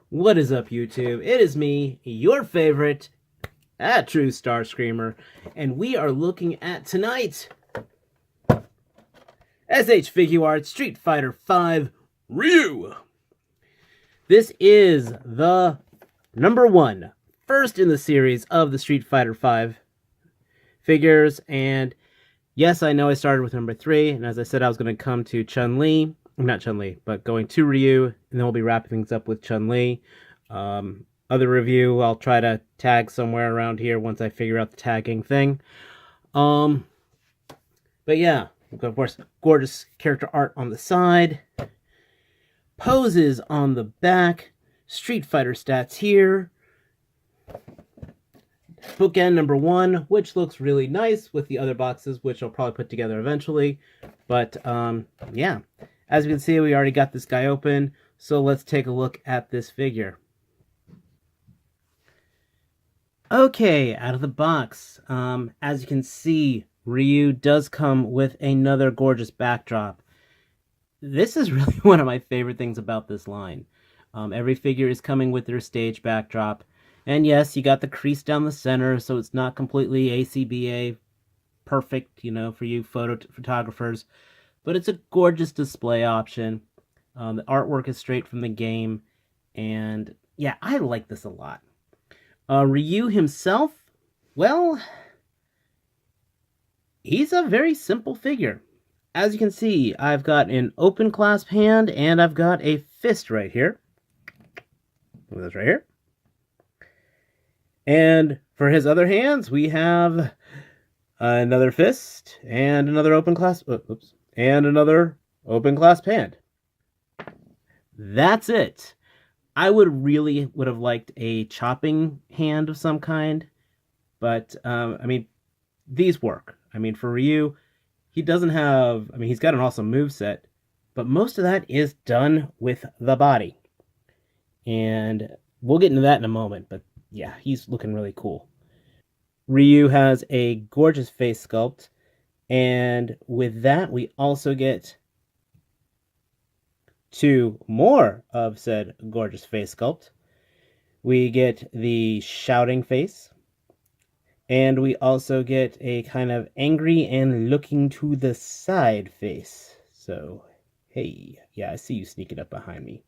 What is up, YouTube? It is me, your favorite, True Star Screamer, and we are looking at tonight SH Figuarts Street Fighter V Ryu. This is the #1, first in the series of the Street Fighter V figures, and yes, I know I started with #3, and as I said, I was going to come to Chun-Li. Not Chun-Li, but going to Ryu, and then we'll be wrapping things up with Chun-Li. Other review, I'll try to tag somewhere around here once I figure out the tagging thing. But yeah, of course, gorgeous character art on the side. Poses on the back. Street Fighter stats here. Bookend #1, which looks really nice with the other boxes, which I'll probably put together eventually. But, yeah. As you can see, we already got this guy open, so let's take a look at this figure. Okay, out of the box. As you can see, Ryu does come with another gorgeous backdrop. This is really one of my favorite things about this line. Every figure is coming with their stage backdrop. And yes, you got the crease down the center, so it's not completely ACBA perfect, for you photographers. But it's a gorgeous display option. The artwork is straight from the game. And yeah, I like this a lot. Ryu himself, well, he's a very simple figure. As you can see, I've got an open clasp hand and I've got a fist right here. Look at this right here. And for his other hands, we have another fist and another open clasp. Oops. And another open clasp hand. That's it. I would have liked a chopping hand of some kind, but these work. For Ryu, he doesn't have. He's got an awesome moveset, but most of that is done with the body, and we'll get into that in a moment. But yeah, he's looking really cool. Ryu has a gorgeous face sculpt. And with that, we also get 2 more of said gorgeous face sculpt. We get the shouting face. And we also get a kind of angry and looking to the side face. So, hey, yeah, I see you sneaking up behind me.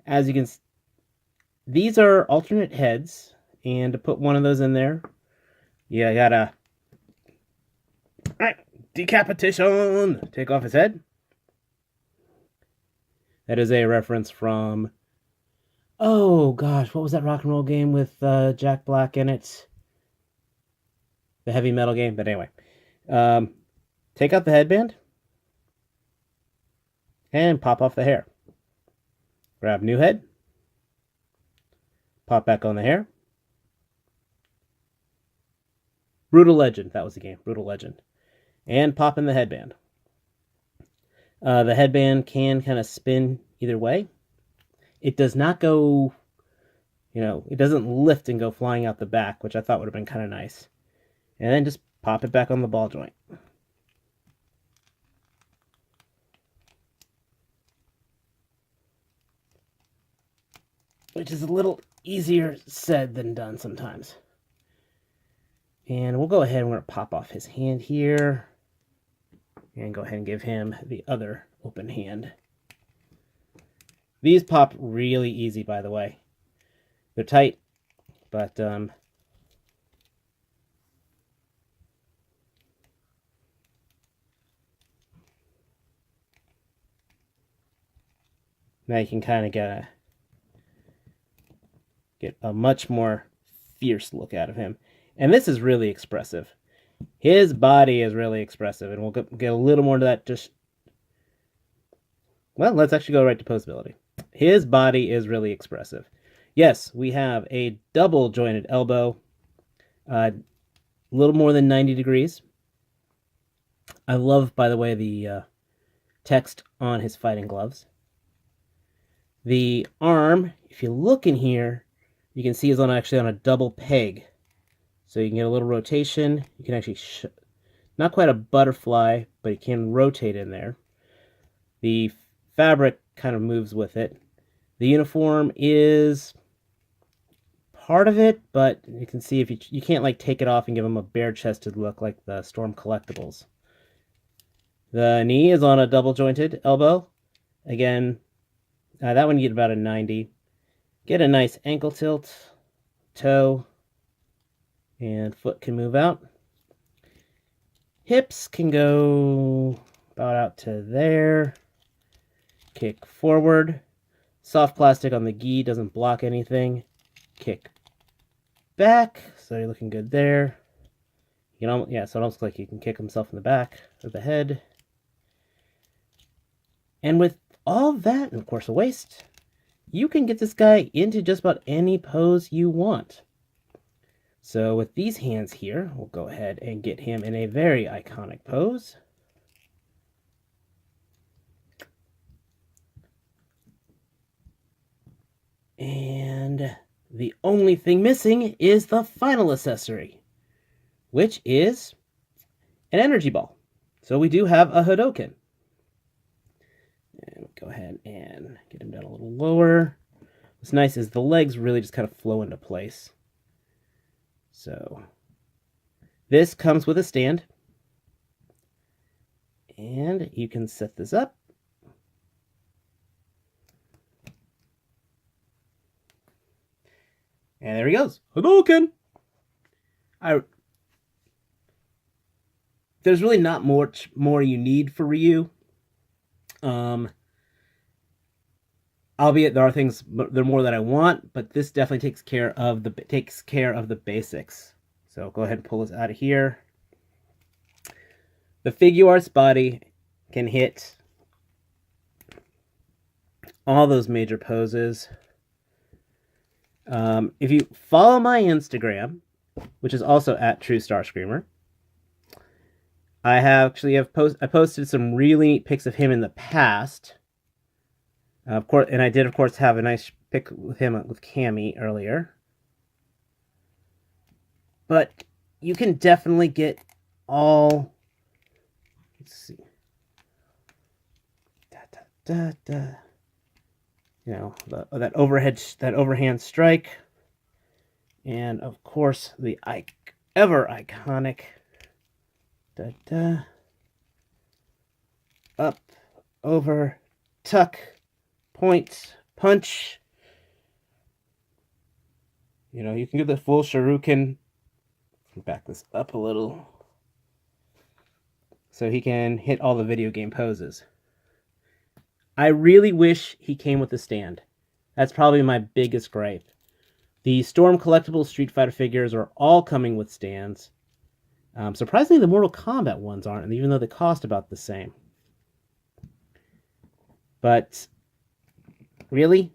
As you can see, these are alternate heads. And to put one of those in there, you gotta decapitation! Take off his head. That is a reference from, oh gosh, what was that rock and roll game with Jack Black in it? The heavy metal game, but anyway. Take out the headband. And pop off the hair. Grab new head. Pop back on the hair. Brutal Legend, that was the game, Brutal Legend. And pop in the headband. The headband can kind of spin either way. It does not go, it doesn't lift and go flying out the back, which I thought would have been kind of nice. And then just pop it back on the ball joint. Which is a little easier said than done sometimes. And we'll go ahead and we're going to pop off his hand here. And go ahead and give him the other open hand. These pop really easy, by the way. They're tight, but now you can kind of get a much more fierce look out of him. And this is really expressive. His body is really expressive, and we'll get a little more to that well, let's actually go right to posability. His body is really expressive. Yes, we have a double jointed elbow, a little more than 90 degrees. I love, by the way, the text on his fighting gloves. The arm, if you look in here, you can see is actually on a double peg. So you can get a little rotation. You can actually, not quite a butterfly, but you can rotate in there. The fabric kind of moves with it. The uniform is part of it, but you can see if you can't like take it off and give him a bare-chested look like the Storm Collectibles. The knee is on a double-jointed elbow. Again, that one you get about a 90. Get a nice ankle tilt, toe, and foot can move out. Hips can go about out to there. Kick forward. Soft plastic on the gi doesn't block anything. Kick back, so you're looking good there. You know, yeah, so it almost looks like he can kick himself in the back of the head. And with all that, and of course a waist, you can get this guy into just about any pose you want. So with these hands here, we'll go ahead and get him in a very iconic pose. And the only thing missing is the final accessory, which is an energy ball. So we do have a Hadoken. And go ahead and get him down a little lower. What's nice is the legs really just kind of flow into place. So this comes with a stand. And you can set this up. And there he goes. Hadoken! There's really not much more you need for Ryu. Albeit there are things, there are more that I want, but this definitely takes care of the basics. So go ahead and pull this out of here. The Figuarts body can hit all those major poses. If you follow my Instagram, which is also at True Star Screamer, I posted some really neat pics of him in the past. Of course, and I did, of course, have a nice pic with him with Cammy earlier. But you can definitely get all. Let's see. You know, that overhand strike, and of course the ever iconic up, over, tuck, point, punch. You know, you can do the full shuriken. Back this up a little so he can hit all the video game poses. I really wish he came with a stand. That's probably my biggest gripe. The Storm Collectibles Street Fighter figures are all coming with stands. Surprisingly, the Mortal Kombat ones aren't, even though they cost about the same. But really,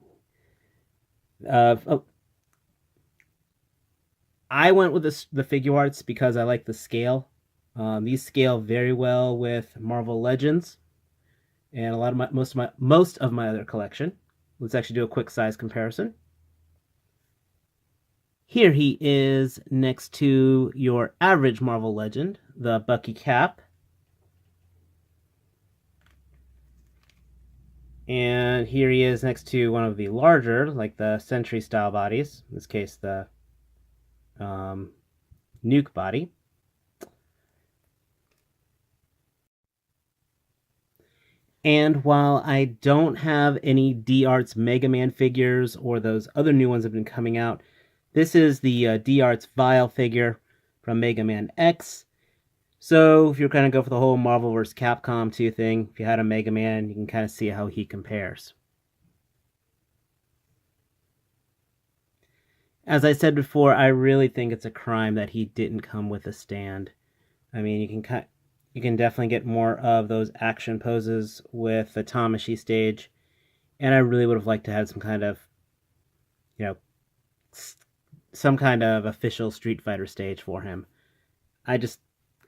I went with the Figuarts because I like the scale. These scale very well with Marvel Legends and most of my other collection. Let's actually do a quick size comparison. Here he is next to your average Marvel Legend, the Bucky Cap. And here he is next to one of the larger, like the Sentry style bodies. In this case, the Nuke body. And while I don't have any D-Arts Mega Man figures or those other new ones that have been coming out, this is the D-Arts Vile figure from Mega Man X. So if you're going to go for the whole Marvel vs. Capcom 2 thing, if you had a Mega Man, you can kind of see how he compares. As I said before, I really think it's a crime that he didn't come with a stand. I mean, you can definitely get more of those action poses with the Tamashi stage, and I really would have liked to have some kind of, you know, some kind of official Street Fighter stage for him.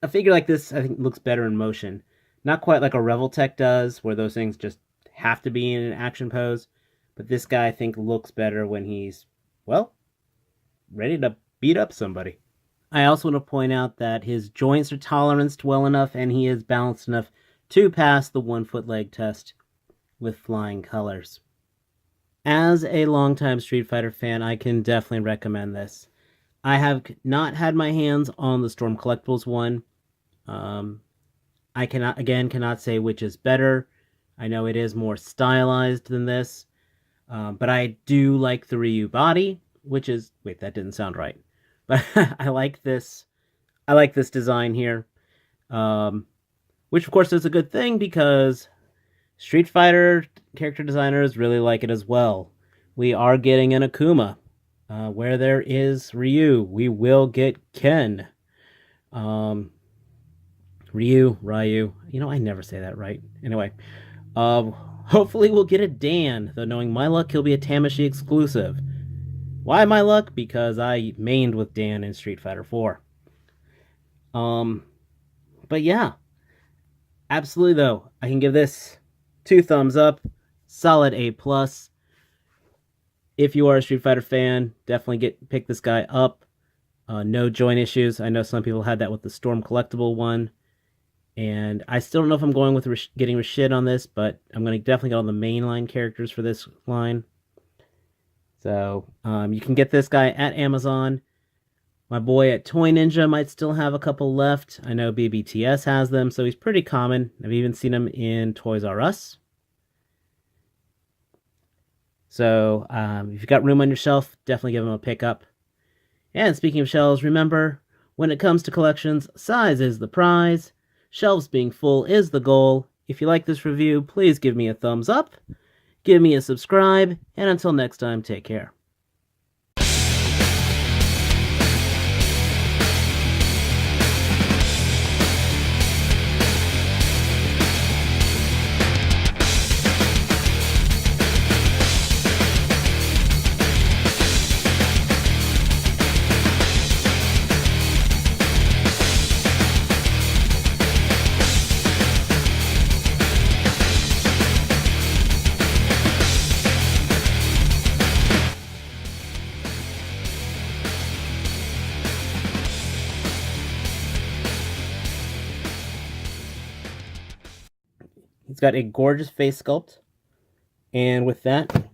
A figure like this, I think, looks better in motion. Not quite like a Revoltech does, where those things just have to be in an action pose, but this guy, I think, looks better when he's, well, ready to beat up somebody. I also want to point out that his joints are toleranced well enough and he is balanced enough to pass the 1-foot leg test with flying colors. As a longtime Street Fighter fan, I can definitely recommend this. I have not had my hands on the Storm Collectibles one. I cannot say which is better. I know it is more stylized than this, but I do like the Ryu body, which is wait, that didn't sound right. But I like this. I like this design here, which of course is a good thing because Street Fighter character designers really like it as well. We are getting an Akuma. Where there is Ryu, we will get Ken. Ryu. You know, I never say that right. Anyway, hopefully we'll get a Dan, though knowing my luck, he'll be a Tamashii exclusive. Why my luck? Because I mained with Dan in Street Fighter 4. But yeah, absolutely though, I can give this 2 thumbs up, solid A+. If you are a Street Fighter fan, definitely pick this guy up. No joint issues. I know some people had that with the Storm collectible one. And I still don't know if I'm going with getting Rashid on this, but I'm going to definitely get all the mainline characters for this line. So you can get this guy at Amazon. My boy at Toy Ninja might still have a couple left. I know BBTS has them, so he's pretty common. I've even seen him in Toys R Us. So if you've got room on your shelf, definitely give him a pickup. And speaking of shelves, remember, when it comes to collections, size is the prize. Shelves being full is the goal. If you like this review, please give me a thumbs up, give me a subscribe, and until next time, take care. He's got a gorgeous face sculpt. And with that,